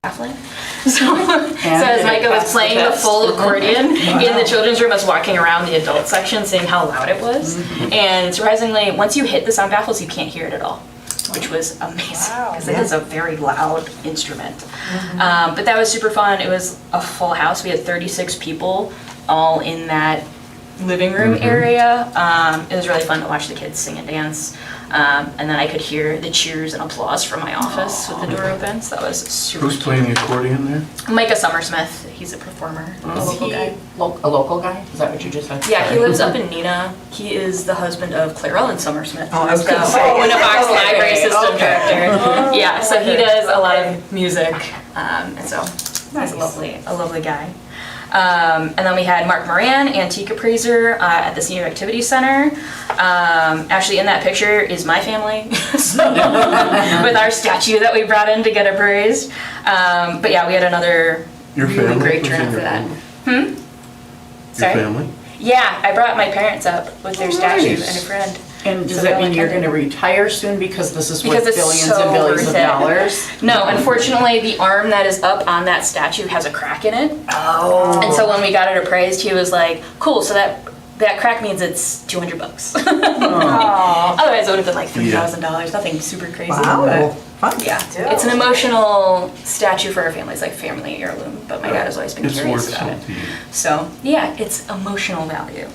baffling. So as Micah was playing the full accordion in the children's room, I was walking around the adult section seeing how loud it was. And surprisingly, once you hit the sound baffles, you can't hear it at all, which was amazing because it is a very loud instrument. But that was super fun. It was a full house. We had 36 people all in that living room area. It was really fun to watch the kids sing and dance. And then I could hear the cheers and applause from my office with the door open, so that was super Who's playing the accordion there? Micah Summersmith, he's a performer, a local guy. A local guy? Is that what you just said? Yeah, he lives up in Neenah. He is the husband of Claire Ellen Summersmith, Oh, I was who's the gonna say. Winnabox Library System Okay. Director. Yeah, so he does a lot of music, and so he's a lovely guy. And then we had Mark Moran, antique appraiser at the Senior Activity Center. Actually, in that picture is my family, so, with our statue that we brought in to get appraised. But yeah, we had another Your really family? great Who's in turnout your for that. family? Your Sorry? family? Yeah, I brought my parents up with their statue nice. and a friend. And does So that they mean all you're came going to in. retire soon because this is worth Because it's billions so and billions worth of it. dollars? No, unfortunately, the arm that is up on that statue has a crack in it. Oh. And so when we got it appraised, he was like, "Cool, so that crack means it's $200." Otherwise, it would have been like $3,000. Nothing super crazy. Wow. Fun. But yeah, it's an emotional statue for our family. It's like family heirloom. But my dad has always been It's curious worth about it. something. So yeah, it's emotional value.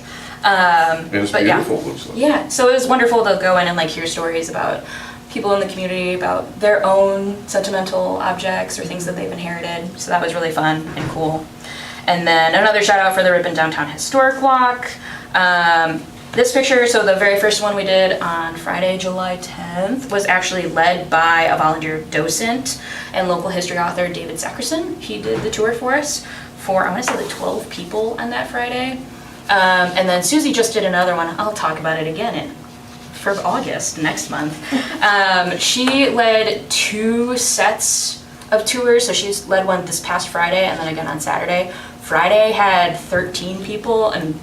And it's But beautiful, looks like. Yeah, so it was wonderful to go in and like hear stories about people in the community, about their own sentimental objects or things that they've inherited. So that was really fun and cool. And then another shout out for the Ripon Downtown Historic Walk. This picture, so the very first one we did on Friday, July 10th, was actually led by a volunteer docent and local history author, David Zackerson. He did the tour for us for, I want to say, like 12 people on that Friday. And then Susie just did another one. I'll talk about it again for August, next month. She led 2 sets of tours. So she's led one this past Friday and then again on Saturday. Friday had 13 people and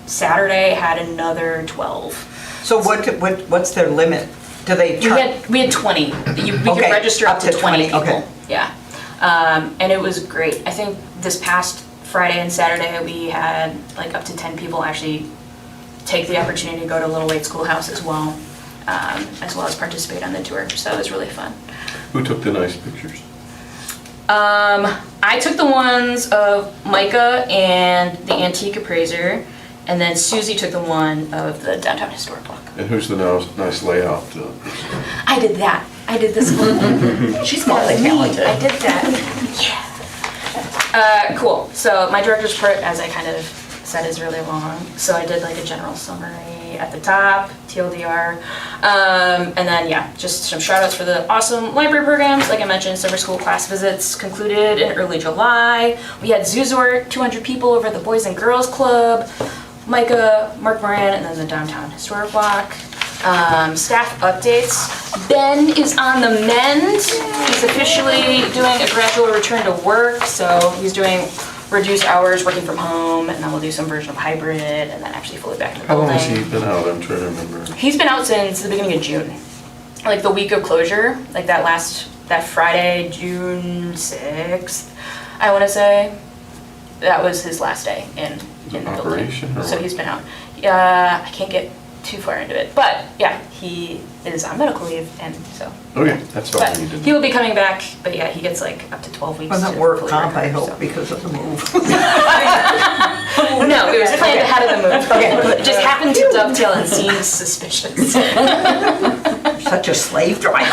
Saturday had another 12. So what's their limit? Do they charge? We had 20. We could Okay, register up to 20 people. okay. Yeah. And it was great. I think this past Friday and Saturday we had like up to 10 people actually take the opportunity to go to Little Wade Schoolhouse as well as participate on the tour. So it was really fun. Who took the nice pictures? I took the ones of Micah and the antique appraiser, and then Susie took the one of the Downtown Historic Walk. And who's the nice layout? I did that. I did this one. She's multi-talented. I did that. Yeah. Cool. So my director's report, as I kind of said, is really long. So I did like a general summary at the top, TLDR. And then, yeah, just some shout outs for the awesome library programs. Like I mentioned, summer school class visits concluded in early July. We had Zoozor, 200 people over at the Boys and Girls Club. Micah, Mark Moran, and then the Downtown Historic Walk. Staff updates. Ben is on the mend. He's officially doing a gradual return to work, so he's doing reduced hours, working from home, and then we'll do some version of hybrid, and then actually fully back in the How building. long has he been out? I'm trying to remember. He's been out since the beginning of June. Like the week of closure, like that Friday, June 6th, I want to say. That was his last day in the building. Operation or So what? he's been out. I can't get too far into it, but yeah, he is on medical leave, and so. Okay, that's all I But need to he know. will be coming back, but yeah, he gets like up to 12 weeks. Wasn't to work fully comp, I recover, hope, so. because of the move. No, it was planned ahead of the move. Okay. It just happened to dovetail and seem suspicious. Such a slave driver.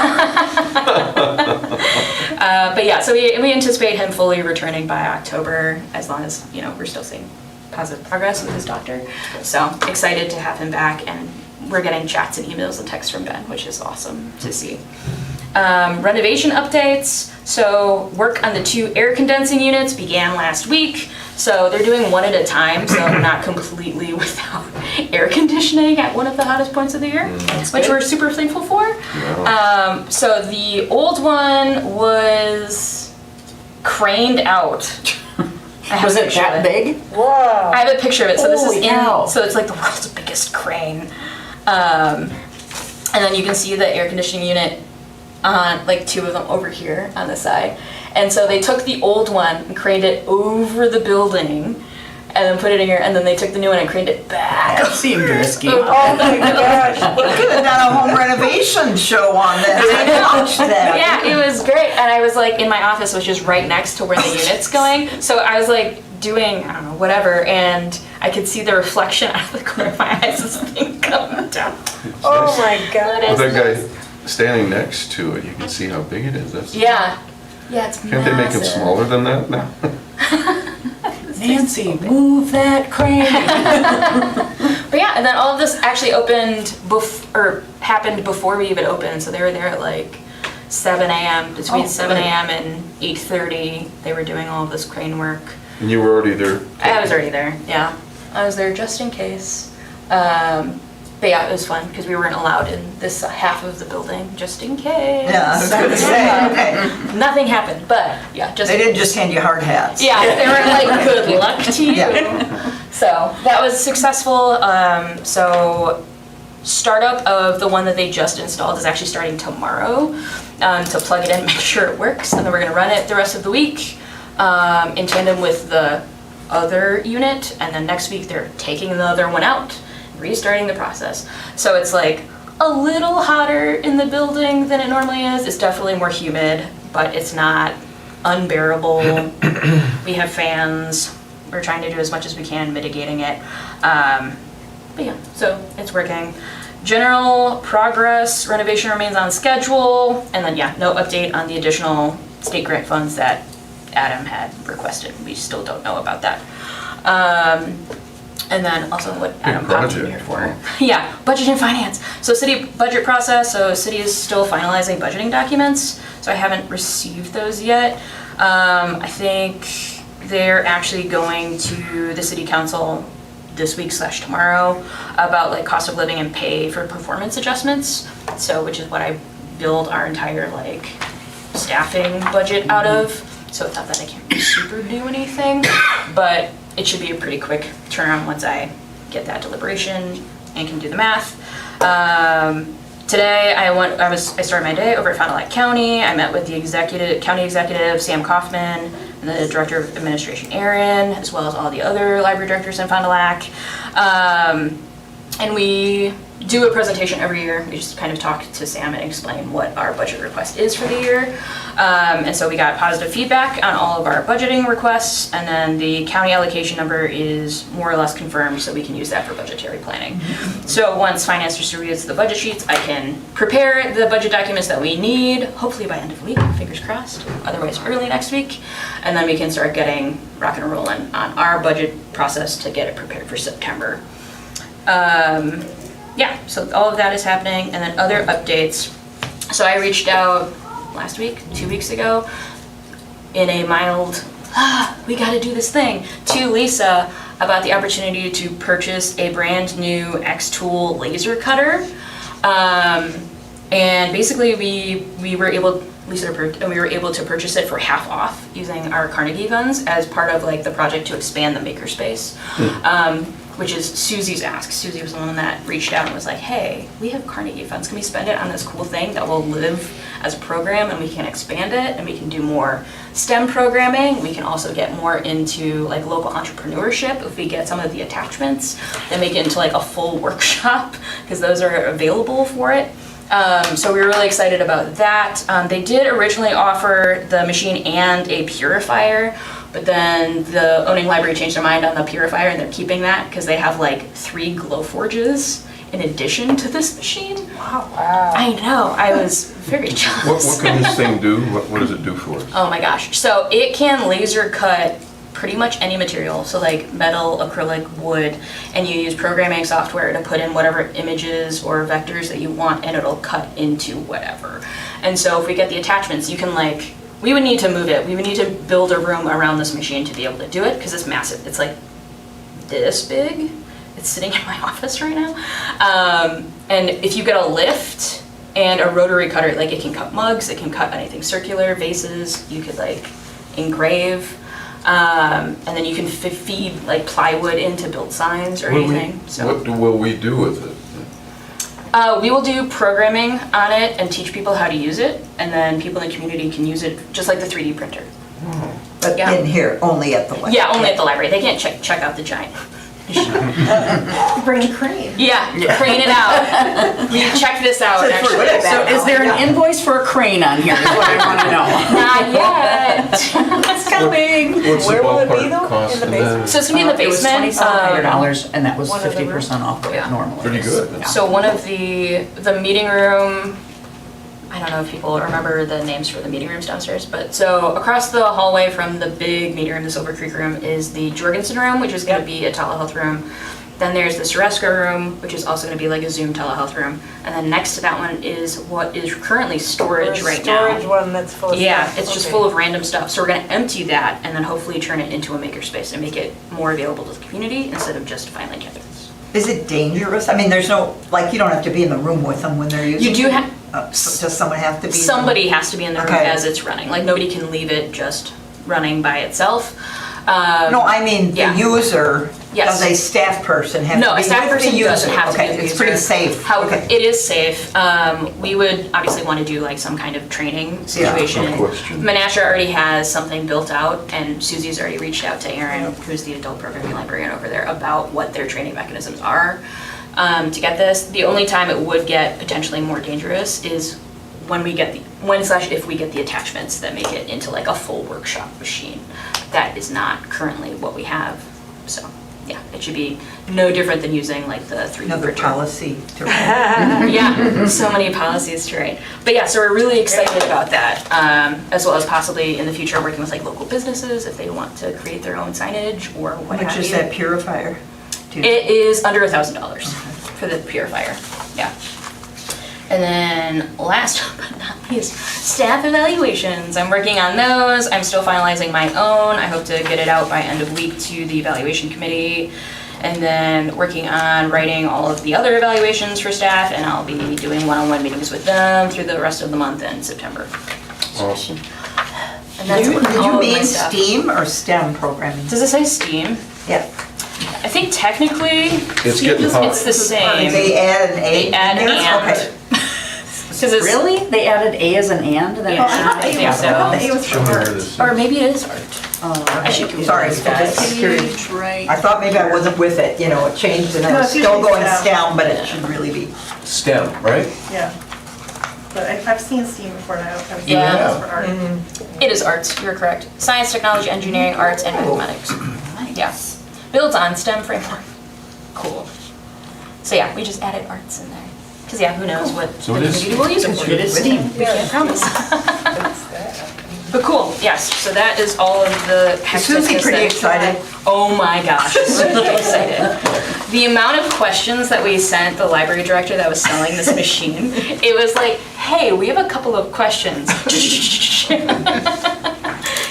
But yeah, so we anticipate him fully returning by October, as long as, we're still seeing positive progress with his doctor. So excited to have him back, and we're getting chats and emails and texts from Ben, which is awesome to see. Renovation updates. So work on the 2 air condensing units began last week. So they're doing one at a time, so not completely without air conditioning at one of the hottest points of the year, which we're super thankful for. Yeah. So the old one was craned out. I have Was a it picture of that big? I have a picture of it. So this Holy is cow. so it's like the world's biggest crane. And then you can see the air conditioning unit on, like 2 of them over here on the side. And so they took the old one and craned it over the building and then put it in here, and then they took the new one and craned it back. That seemed risky. Oh my gosh, we could have done a home renovation show on this. I watched that. Yeah, it was great. And I was like, in my office was just right next to where the unit's going. So I was like doing, I don't know, whatever, and I could see the reflection out of the corner of my eyes, this thing coming down. Oh my God. Well, that guy standing next to it, you can see how big it is. That's, Yeah. Yeah, it's can't they make it massive. smaller than that now? Nancy, move that crane. But yeah, and then all of this actually happened before we even opened. So they were there at like 7 a.m. Between Oh, 7 good. a.m. and 8:30, they were doing all of this crane work. And you were already there? I was already there, yeah. I was there just in case. But yeah, it was fun because we weren't allowed in this half of the building, just in case. Yeah, I was gonna say, okay. Nothing happened, but yeah, just They didn't just hand you hard hats. Yeah, they were like, good luck to you. Yeah. So that was successful. So startup of the one that they just installed is actually starting tomorrow, to plug it in, make sure it works, and then we're gonna run it the rest of the week in tandem with the other unit, and then next week they're taking the other one out, restarting the process. So it's like a little hotter in the building than it normally is. It's definitely more humid, but it's not unbearable. We have fans. We're trying to do as much as we can mitigating it. But yeah, so it's working. General progress, renovation remains on schedule, and then yeah, no update on the additional state grant funds that Adam had requested. We still don't know about that. And then also what Adam popped in budget. here for. Yeah, budget and finance. So city budget process, so city is still finalizing budgeting documents, so I haven't received those yet. I think they're actually going to the city council this week / tomorrow about like cost of living and pay for performance adjustments. So, which is what I build our entire like staffing budget out of. So it's not that I can't super do anything, but it should be a pretty quick turnaround once I get that deliberation and can do the math. Today I started my day over at Fond du Lac County. I met with the county executive, Sam Kaufman, and the director of administration, Aaron, as well as all the other library directors in Fond du Lac. And we do a presentation every year. We just kind of talk to Sam and explain what our budget request is for the year. And so we got positive feedback on all of our budgeting requests, and then the county allocation number is more or less confirmed, so we can use that for budgetary planning. So once finance distributes the budget sheets, I can prepare the budget documents that we need, hopefully by end of week, fingers crossed, otherwise early next week. And then we can start getting rock and rolling on our budget process to get it prepared for September. Yeah, so all of that is happening, and then other updates. So I reached out last week, 2 weeks ago, in a mild, we gotta do this thing, to Lisa about the opportunity to purchase a brand new X-Tool laser cutter. And basically we were able, Lisa approved, and we were able to purchase it for half off using our Carnegie funds as part of like the project to expand the makerspace. Which is Susie's ask. Susie was the one that reached out and was like, hey, we have Carnegie funds. Can we spend it on this cool thing that will live as a program, and we can expand it, and we can do more STEM programming. We can also get more into like local entrepreneurship if we get some of the attachments and make it into like a full workshop, because those are available for it. So we were really excited about that. They did originally offer the machine and a purifier, but then the owning library changed their mind on the purifier, and they're keeping that because they have like 3 glow forges in addition to this machine. Wow. I know, I was very jealous. What can this thing do? What does it do for us? Oh my gosh, so it can laser cut pretty much any material, so like metal, acrylic, wood, and you use programming software to put in whatever images or vectors that you want, and it'll cut into whatever. And so if we get the attachments, you can like, we would need to move it. We would need to build a room around this machine to be able to do it, because it's massive. It's like this big. It's sitting in my office right now. And if you get a lift and a rotary cutter, like it can cut mugs, it can cut anything circular, vases, you could like engrave. And then you can feed like plywood in to build signs or anything. So What will we do with it? We will do programming on it and teach people how to use it, and then people in the community can use it just like the 3D printer. But Yeah. in here, only at the library. Yeah, only at the library. They can't check out the giant. Bring a crane. Yeah, crane it out. You check this out, So it's actually. really bad. So is there an invoice for a crane on here, is what I want to know. Not yet. It's coming. What's the Where will it be, ballpark though? cost In the of basement? that? So it's gonna be in the It was basement. $2,700, and that was One of the 50% off what Yeah. it normally Pretty is. good. Yeah. So one of the meeting room, I don't know if people remember the names for the meeting rooms downstairs, but so across the hallway from the big meeting room, the Silver Creek room, is the Jorgensen room, which is gonna be a telehealth room. Then there's the Soreska room, which is also gonna be like a Zoom telehealth room. And then next to that one is what is currently storage The right now. Storage one that's full of stuff. Yeah, it's just Okay. full of random stuff. So we're gonna empty that and then hopefully turn it into a makerspace and make it more available to the community instead of just filing cabinets. Is it dangerous? I mean, there's no, like, you don't have to be in the room with them when they're using it? You do have, Does someone have to be? in the room? somebody has to be in the room Okay. as it's running. Like nobody can leave it just running by itself. No, I mean, the Yeah. user, Yes. does a staff person have to be No, a with staff the person user? doesn't have to be Okay, the it's pretty user. safe. However, Okay. it is safe. We would obviously want to do like some kind of training situation. no question. Menasha already has something built out, and Susie's already reached out to Erin, who's the adult programming librarian over there, about what their training mechanisms are to get this. The only time it would get potentially more dangerous is when we get if we get the attachments that make it into like a full workshop machine. That is not currently what we have. So yeah, it should be no different than using like the 3D Another printer. policy to write. Yeah, so many policies to write. But yeah, so we're really excited about that, as well as possibly in the future working with like local businesses if they want to create their own signage or what How much have is you. that purifier? It is under $1,000 for the purifier, yeah. And then last but not least, staff evaluations. I'm working on those. I'm still finalizing my own. I hope to get it out by end of week to the evaluation committee. And then working on writing all of the other evaluations for staff, and I'll be doing one-on-one meetings with them through the rest of the month in September. Awesome. And that's Did all you of my mean stuff. STEAM or STEM programming? Does it say STEAM? Yeah. I think technically It's getting hot. it's the same. They add an A? They add in there? and. Okay. 'Cause it's- Really? They added A as an and? Then Yeah. it's not I think A? so. I thought the A was Show for me where art. this is. Or maybe it is art. Oh, I should Google Sorry, this, I guys. just curious. Page right. I thought maybe I wasn't with it, you know, it changed and I No, was it's still usually going STEM. STEM, but it should really be. STEM, right? Yeah. But I've seen Steam before now. I've seen Yeah. it for art. It is arts, you're correct. Science, technology, engineering, arts, and mathematics. Yeah. Builds on STEM framework. Cool. So yeah, we just added arts in there. Because yeah, who knows what So the it is community will use it for. It is STEAM. We can't promise. But cool, yes, so that is all of the Is Susie hecticness pretty that- excited? Oh my gosh, super excited. The amount of questions that we sent the library director that was selling this machine, it was like, hey, we have a couple of questions.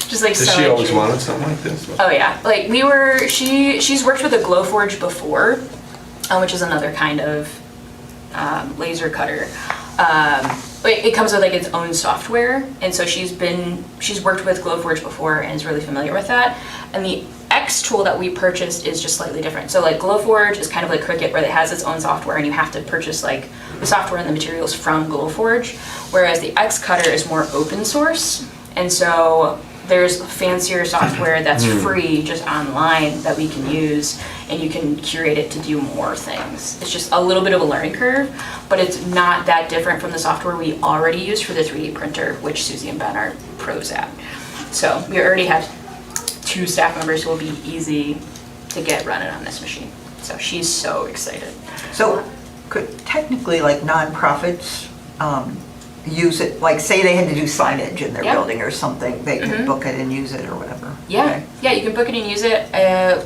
Just like Does so she always intrigued. wanted something like this? Oh yeah, like she's worked with a Glowforge before, which is another kind of laser cutter. It comes with like its own software, and so she's worked with Glowforge before and is really familiar with that. And the X tool that we purchased is just slightly different. So like Glowforge is kind of like Cricut, where it has its own software, and you have to purchase like the software and the materials from Glowforge. Whereas the X cutter is more open source, and so there's fancier software that's free just online that we can use, and you can curate it to do more things. It's just a little bit of a learning curve, but it's not that different from the software we already use for the 3D printer, which Susie and Ben are pros at. So we already have 2 staff members who will be easy to get running on this machine. So she's so excited. So could technically like nonprofits use it, like say they had to do signage in their Yeah. building or something, they could book it and use it or whatever? Yeah, Okay. yeah, you can book it and use it.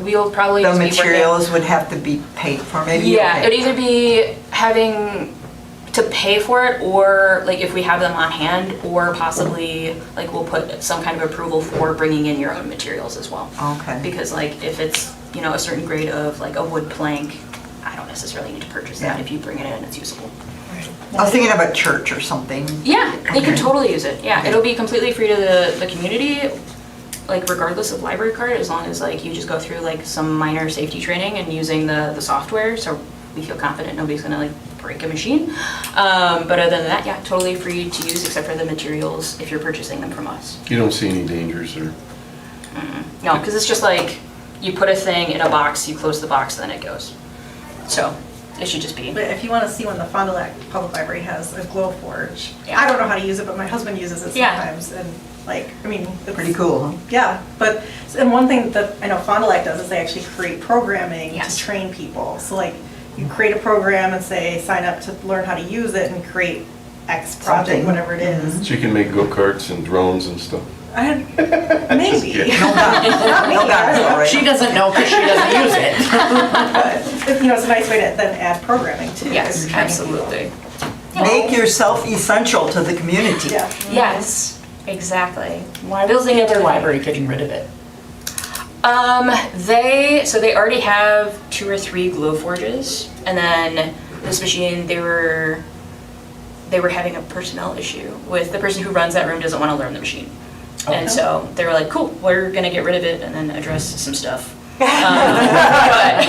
We'll probably The just be working- materials would have to be paid for, maybe? Yeah, Okay. it'd either be having to pay for it, or like if we have them on hand, or possibly like we'll put some kind of approval for bringing in your own materials as well. Okay. Because like if it's, you know, a certain grade of like a wood plank, I don't necessarily need to purchase that Yeah. if you bring it in and it's usable. I was thinking of a church or something. Yeah, they could Okay. totally use it. Yeah, Okay. it'll be completely free to the community, like regardless of library card, as long as like you just go through like some minor safety training and using the software. So we feel confident nobody's gonna like break a machine. But other than that, yeah, totally free to use except for the materials if you're purchasing them from us. You don't see any dangers or? No, because it's just like, you put a thing in a box, you close the box, then it goes. So, it should just be. But if you want to see when the Fond du Lac Public Library has a glow forge, Yeah. I don't know how to use it, but my husband uses it Yeah. sometimes, and like, I mean, it's Pretty cool, huh? Yeah, but, and one thing that I know Fond du Lac does is they actually create programming Yes. to train people. So like, you create a program and say, sign up to learn how to use it and create X project, Something. whatever it is. So you can make go-karts and drones and stuff? Maybe. kidding. No guns, Not me, no guns, all right. She doesn't know because she doesn't use it. But, you know, it's a nice way to then add programming too. Yes, if you're training absolutely. Make yourself essential to the community. people. Yeah. Yes, exactly. Why was the other library getting rid of it? They already have 2 or 3 glow forges, and then this machine, they were having a personnel issue with the person who runs that room doesn't want to learn the machine. And so they were like, cool, we're gonna get rid of it and then address some stuff. But,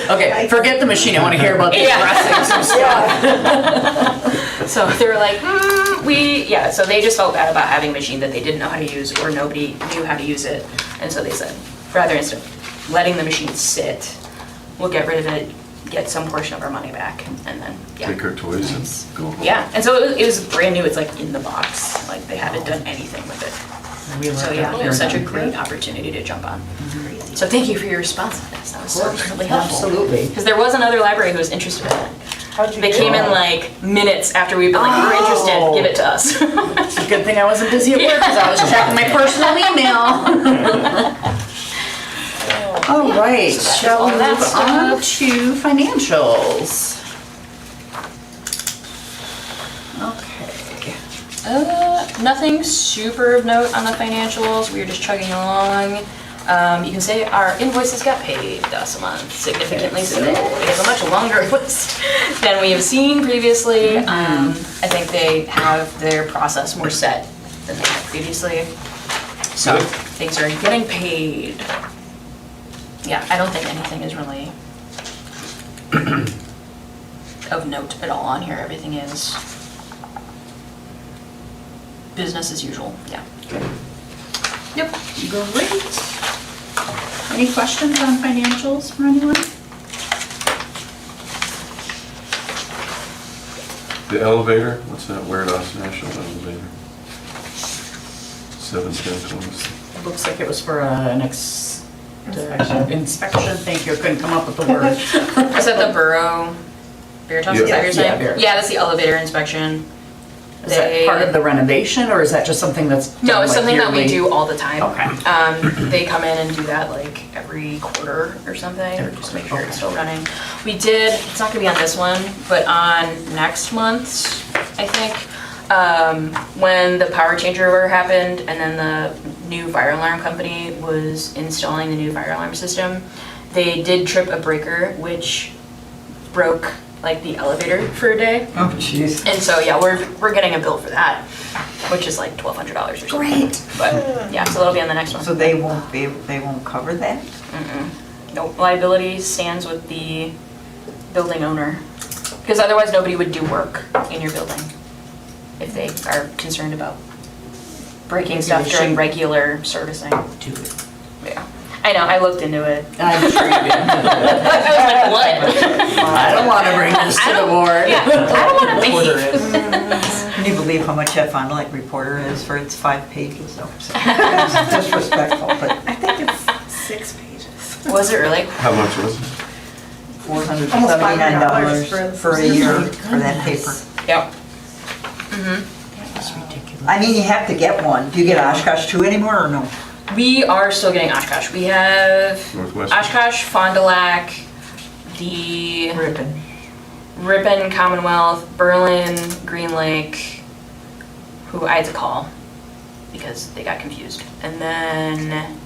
Okay, forget the machine, I want to hear about the Yeah. addressing some stuff. so they were like, so they just felt bad about having a machine that they didn't know how to use or nobody knew how to use it. And so they said, rather instead of letting the machine sit, we'll get rid of it, get some portion of our money back, and then, yeah. Take our toys and go home? Yeah, and so it was brand new, it's like in the box, like they haven't done anything with it. So yeah, it was such a great opportunity to jump on. So thank you for your responsiveness, that was so really helpful. Absolutely. Because there was another library who was interested in it. How'd you They do came it? in like minutes after we'd been like, we're interested, give it to us. It's a good thing I wasn't busy at work because I was checking my personal email. All right, shall we all that move on to financials? Okay. Nothing super of note on the financials, we were just chugging along. You can say our invoices got paid this month significantly today. We have a much longer list than we have seen previously. I think they have their process more set than they had previously. So Good. things are getting paid. Yeah, I don't think anything is really of note at all on here. Everything is business as usual, yeah. Yep. Great. Any questions on financials for anyone? The elevator, what's that Warehouse National elevator? 71020. It looks like it was for an inspection, thank you, I couldn't come up with the word. Is that the Borough Veritas, is that what you're saying? Veritas. Yeah, that's the elevator inspection. Is that part of the renovation, or is that just something that's No, done, it's like, something that we yearly? do all the time. Okay. They come in and do that like every quarter or something, just to make sure it's still running. We did, it's not gonna be on this one, but on next month's, I think, when the power changeover happened and then the new fire alarm company was installing the new fire alarm system, they did trip a breaker, which broke like the elevator for a day. Oh, jeez. And so, yeah, we're getting a bill for that, which is like $1,200 or something. Great. But, yeah, so that'll be on the next one. So they won't cover that? Nope, liability stands with the building owner. Because otherwise, nobody would do work in your building if they are concerned about breaking stuff during regular servicing. Do it. Yeah. I know, I looked into it. I'm sure you did. I was like, what? I don't want to bring this to the board. Yeah, I don't want to be. Can you believe how much that Fond du Lac Reporter is for its 5 pages? No, it's disrespectful, but I think it's 6 pages. Was it really? How much was it? $500 $479 for a year for that paper. Yep. That's ridiculous. I mean, you have to get one. Do you get Oshkosh too anymore or no? We are still getting Oshkosh. We have Northwest? Oshkosh, Fond du Lac, the Ripon. Ripon, Commonwealth, Berlin, Green Lake, who I had to call because they got confused. And then,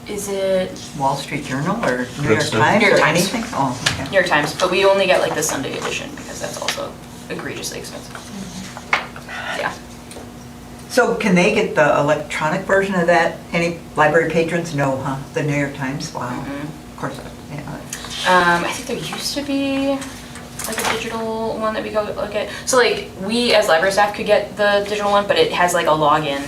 is it Wall Street Journal or New York Princeton. Times New York or Times. anything? Oh, okay. New York Times? But we only get like the Sunday edition because that's also egregiously expensive. Yeah. So can they get the electronic version of that? Any library patrons? No, huh? The New York Times? Wow. Mhm. Of course, yeah. I think there used to be like a digital one that we go look at? So like, we as library staff could get the digital one, but it has like a login.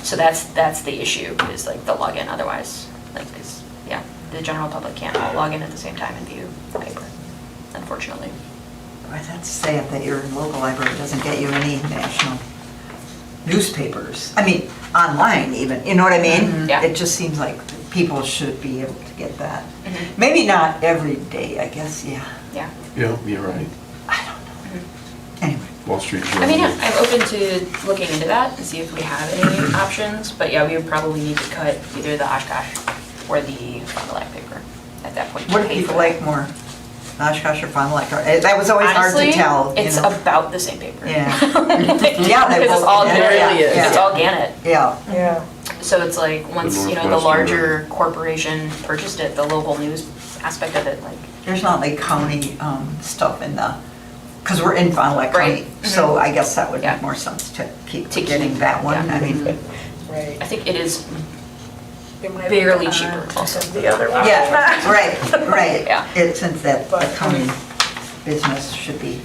So that's the issue, is like the login, otherwise, like, cause, yeah, the general public can't all log in at the same time and view the paper, unfortunately. Boy, that's sad that your local library doesn't get you any national newspapers. I mean, online even, you know what I mean? Yeah. It just seems like people should be able to get that. Mhm. Maybe not every day, I guess, yeah. Yeah. Yeah, you're right. I don't know. Anyway, Wall Street I mean, Journal. I'm open to looking into that and see if we have any options, but yeah, we would probably need to cut either the Oshkosh or the Fond du Lac paper at that point. to what do pay people for like that. more? Oshkosh or Fond du Lac? That was always hard to Honestly, tell, you it's know? about the same paper. Yeah. Because Yeah, they it's both- all yeah, Gannett. yeah, yeah. It's all Gannett. Yeah. Yeah. So it's like, once, you know, the Northwestern, larger corporation purchased it, the local news aspect of it, like, There's not like county stuff in the, because we're in Fond du Lac Right. County, so I guess that would Yeah. make more sense to keep To getting keep, that one. yeah. I mean, Right. I think it is It might barely be cheaper on also. The other one. yeah, right. Yeah. Since that the But- county business should be,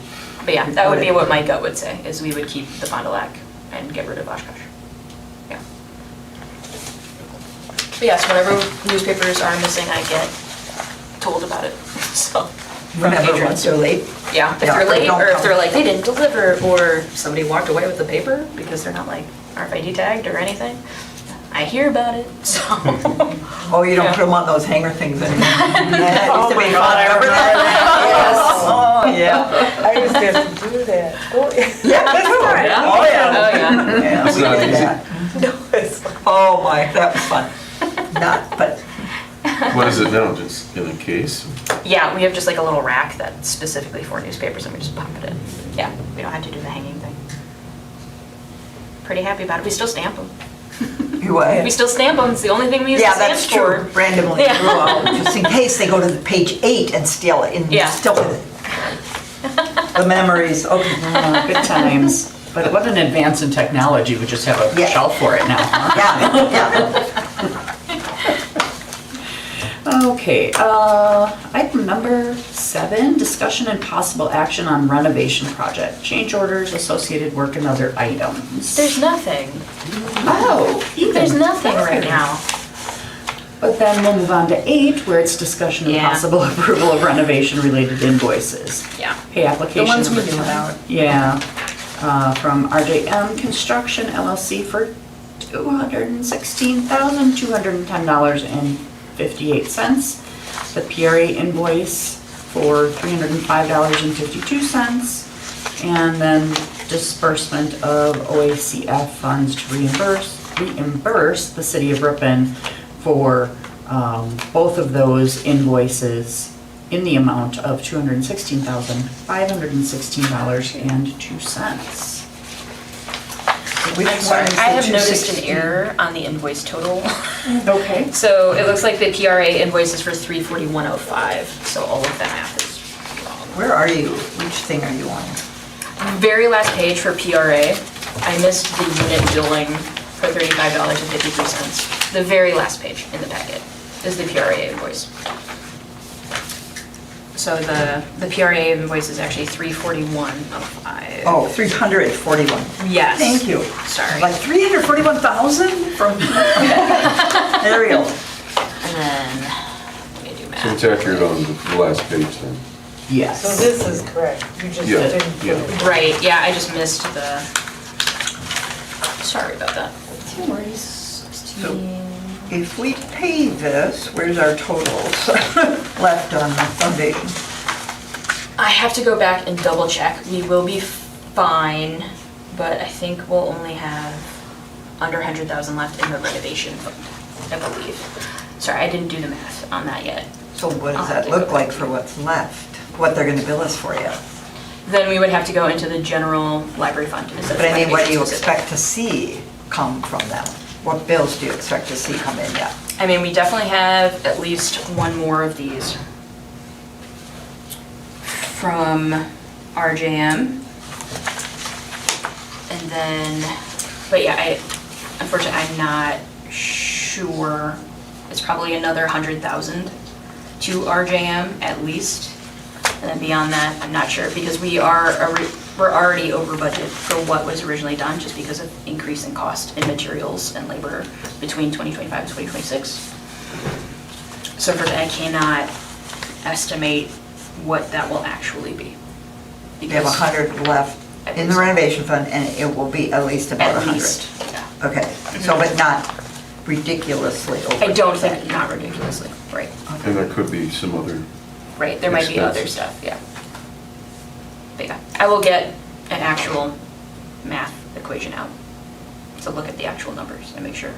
But yeah, that would be what my gut would say, is we would keep the Fond du Lac and get rid of Oshkosh. Yeah. But yes, whenever newspapers are missing, I get told about it, so. From whenever patrons. once they're late. Yeah, if Yeah, they're late, don't or if come. they're like, they didn't deliver, or somebody walked away with the paper because they're not like RFID tagged or anything, I hear about it, so. Oh, you don't Yeah. put them on those hanger things anymore. That Oh used to my be God, fun. I Remember that? remember Yes. Oh, yeah. I used to have to do that. Oh, yeah. Yeah, that's right. Yeah. Oh, yeah. Oh, yeah. Yeah, It's we not did easy. that. No, it's Oh, my, that was fun. Not, but, What is it now, just in a case? Yeah, we have just like a little rack that's specifically for newspapers and we just pop it in. Yeah, we don't have to do the hanging thing. Pretty happy about it. We still stamp them. you what? We still stamp them. It's the only thing we use Yeah, the that's stamps true. for. Randomly Yeah. drew out, just in case they go to the page 8 and steal it, and Yeah. still with it. The memories, okay. Good times. But what an advance in technology, we just have a Yeah. shelf for it now. huh? Yeah, yeah. Okay, item number 7, discussion and possible action on renovation project, change orders, associated work and other items. There's nothing. Oh, There's nothing right now. But then we'll move on to 8, where it's discussion and Yeah. possible approval of renovation related invoices. Yeah. Pay application. The ones we number knew 10. about. Yeah, from RJM Construction LLC for $216,210.58. The PRA invoice for $305.52. And then disbursement of OACF funds to reimburse the city of Ripon for both of those invoices in the amount of $216,516.02. Which I'm sorry, one is I the have noticed an 216? error on the invoice total. Okay. So it looks like the PRA invoice is for $341.05, so all of that math is wrong. Where are you? Which thing are you on? Very last page for PRA, I missed the unit billing for $35.53. The very last page in the packet is the PRA invoice. So the PRA invoice is actually $341.05. Oh, 341. Yes. Thank you. Sorry. Like 341,000 from, there we go. And then, let me do So math. it's accurate on the last page then? Yes. So this is correct. You just Yeah, didn't put yeah. it. Right, yeah, I just missed the, sorry about that. So if we pay this, where's our totals left on the foundation? I have to go back and double check. We will be fine, but I think we'll only have under 100,000 left in the renovation fund, I believe. Sorry, I didn't do the math on that yet. So what I'll does have that to go look like back. for what's left? What they're gonna bill us for yet? Then we would have to go into the general library fund instead of But I mean, what do you renovation specific. expect to see come from them? What bills do you expect to see come in yet? I mean, we definitely have at least one more of these from RJM. And then, but yeah, unfortunately, I'm not sure. It's probably another 100,000 to RJM at least. And then beyond that, I'm not sure, because we're already over budget for what was originally done, just because of increase in cost in materials and labor between 2025 and 2026. So for that, I cannot estimate what that will actually be. We have Because 100 left in the renovation fund, and it will be at least about at 100. least, yeah. Okay, so but not ridiculously over. I don't think, not ridiculously, right, And there could be some other, right, there might be other Expenses. stuff, yeah. But yeah, I will get an actual math equation out to look at the actual numbers and make sure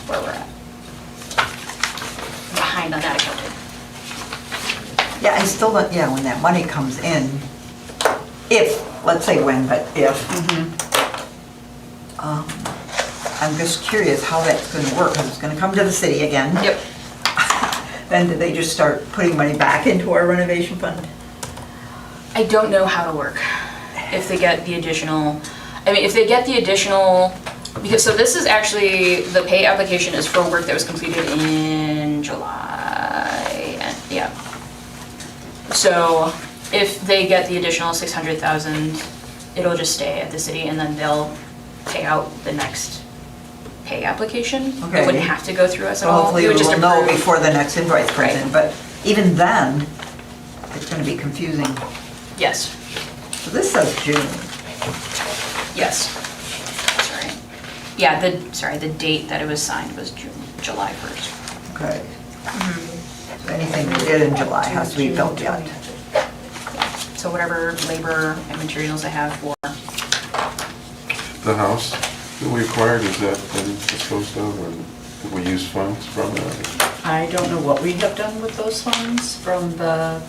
where we're at. I'm behind on that accounting. Yeah, I still don't, yeah, when that money comes in, if, let's say when, but if, I'm just curious how that's gonna work, because it's gonna come to the city again. Yep. Then do they just start putting money back into our renovation fund? I don't know how to work if they get the additional, I mean, if they get the additional, because, so this is actually, the pay application is for work that was completed in July, and, yeah. So if they get the additional 600,000, it'll just stay at the city, and then they'll pay out the next pay application. It Okay. wouldn't have to go through us at So all. hopefully We we would just will know approve. before the next invoice comes Right. in, but even then, it's gonna be confusing. Yes, So this says June. yes. Sorry. Yeah, the date that it was signed was July 1st. Okay. So anything we did in July has to be billed yet. So whatever labor and materials I have for, the house that we acquired, is that been disposed of, or did we use funds from that? I don't know what we have done with those funds from the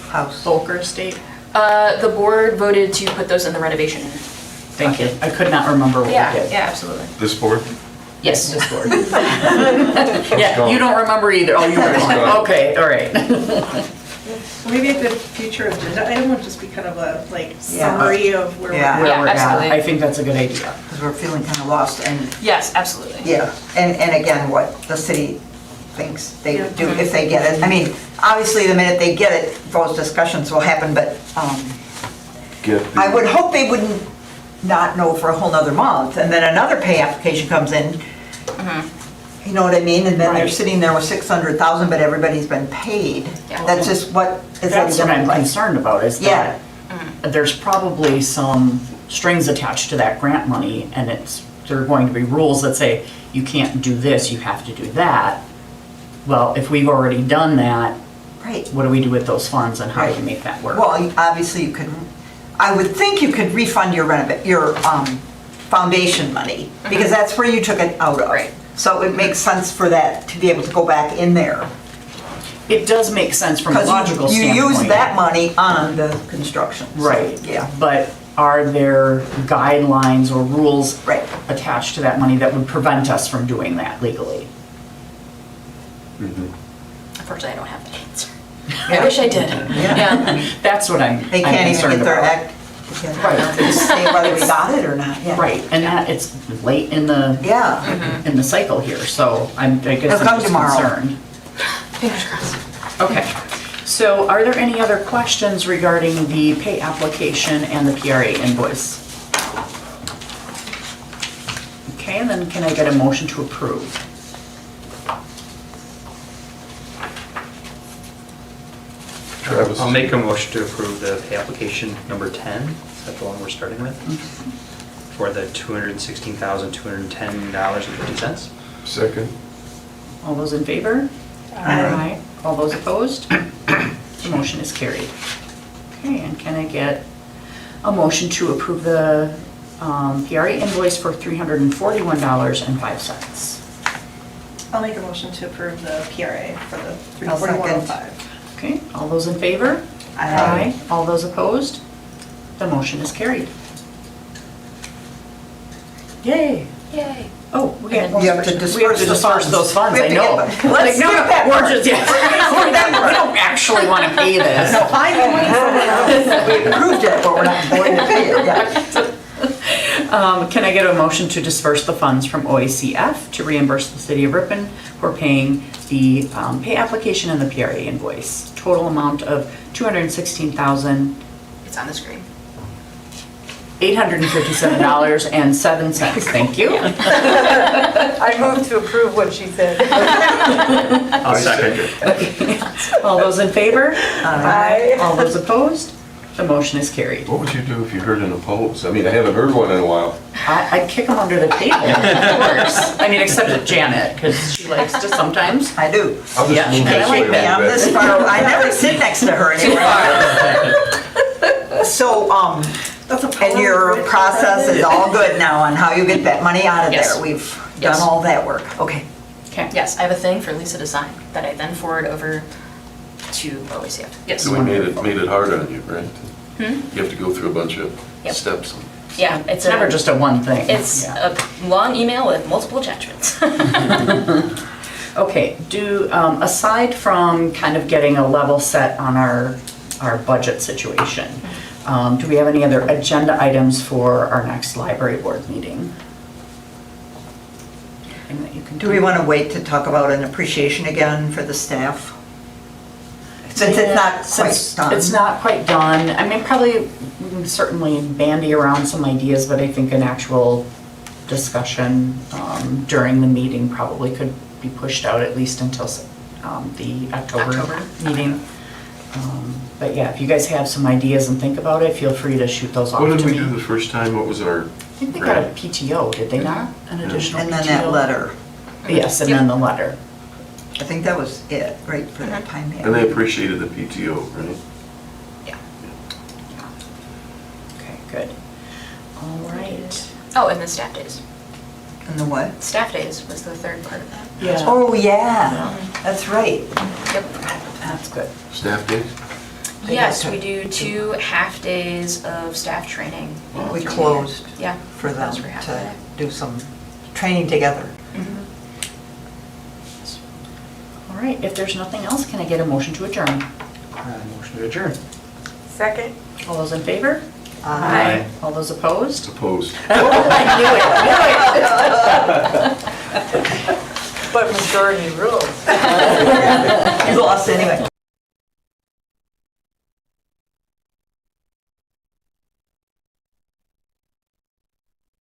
House. Volker estate. the board voted to put those in the renovation. Thank you. I could not remember what we Yeah, did. yeah, absolutely. This board? Yes. This board. Yeah, you don't remember either. Oh, you It's remember. gone. Okay, all right. Maybe a good future agenda item would just be kind of a, like, Yeah. summary of where we're Yeah. at. Where we're at. absolutely. I think that's a good idea. Because we're feeling kind of lost, and, Yes, absolutely. yeah, and again, what the city thinks they would do Yeah. if they get it. I mean, obviously, the minute they get it, those discussions will happen, but Get the- I would hope they wouldn't not know for a whole nother month, and then another pay application comes in. You know what I mean? And then they're Right. sitting there with 600,000, but everybody's been paid. Yeah. That's just what is That's what I'm like. concerned about, is Yeah. that there's probably some strings attached to that grant money, and there are going to be rules that say, you can't do this, you have to do that. Well, if we've already done that, Right. what do we do with those funds, and how do we Right. make that work? Well, obviously you could, I would think you could refund your foundation money, because that's where you took it out of. Right. So it makes sense for that to be able to go back in there. It does make sense from a Because logical you standpoint. use that money on the construction. So, Right. Yeah, But are there guidelines or rules right. attached to that money that would prevent us from doing that legally? Mhm. Unfortunately, I don't have the answer. I wish I did. Yeah. Yeah. That's what I'm They I'm can't even concerned get their about. act together to say whether we got it or not. Yeah. Right, and that, it's late in the Yeah. in the cycle here, so I guess It'll I'm come just tomorrow. concerned. Fingers crossed. Okay, so are there any other questions regarding the pay application and the PRA invoice? Okay, and then can I get a motion to approve? Travis? I'll make a motion to approve the pay application number 10, is that the one we're starting with? For the $216,210.50. Second? All those in favor? Aye. All those opposed? The motion is carried. Okay, and can I get a motion to approve the PRA invoice for $341.05? I'll make a motion to approve the PRA for the I'll second. 34105. Okay, all those in favor? Aye. All those opposed? The motion is carried. Yay! Yay. Oh, we have You have to we have disperse to the disperse funds. those funds, We I have to know. get them. Let's Like, no, skip that we're part. just, yeah, we don't actually want to pay this. No, I know we approved it, but we're not going to pay it yet. Can I get a motion to disperse the funds from OACF to reimburse the city of Ripon for paying the pay application and the PRA invoice total amount of $216,857.07. It's on the screen. Thank you. I moved to approve what she said. I'll second. All those in favor? Aye. All those opposed? The motion is carried. What would you do if you heard an oppose? I mean, I haven't heard one in a while. I'd kick them under the table, of course. I mean, except at Janet, because she likes to sometimes. I do. I'll just Yeah, move I this like way a that. Yeah, I'm little this bit. far, I never sit next to her anymore. So, That's a and your power process is all good now on how you get that money out of Yes. there? We've Yes. done all that work, okay. Okay. Yes, I have a thing for Lisa to sign that I then forward over to OACF. Yes. So we made it hard on you, right? Hmm? You have to go through a bunch of Yep. steps. Yeah, It's never just a one thing. It's Yeah. a long email with multiple attachments. Okay, aside from kind of getting a level set on our budget situation, do we have any other agenda items for our next library board meeting? Anything that you can Do we want to wait to talk about an appreciation again for the staff? Since it's not quite Since done. it's not quite done, I mean, probably, we can certainly bandy around some ideas, but I think an actual discussion during the meeting probably could be pushed out at least until the October October. meeting. But yeah, if you guys have some ideas and think about it, feel free to shoot those off What to did me. we do the first time? What was our? I think they got a PTO, did they not? An additional And PTO? then that letter, Yes, and then the letter. I think that was it, right, for that time. And they appreciated the PTO, right? Yeah. Okay, good. All right. Oh, and the staff days. And the what? Staff days was the third part of that. Yeah. Oh, yeah, that's right. Yep. That's good. Staff days? Yes, we do 2 half-days of staff training. We closed Yeah. for them that was for half of to it. do some training together. All right, if there's nothing else, can I get a motion to adjourn? Motion to adjourn. Second. All those in favor? Aye. All those opposed? Opposed. I knew it. But majority rules. You lost anyway.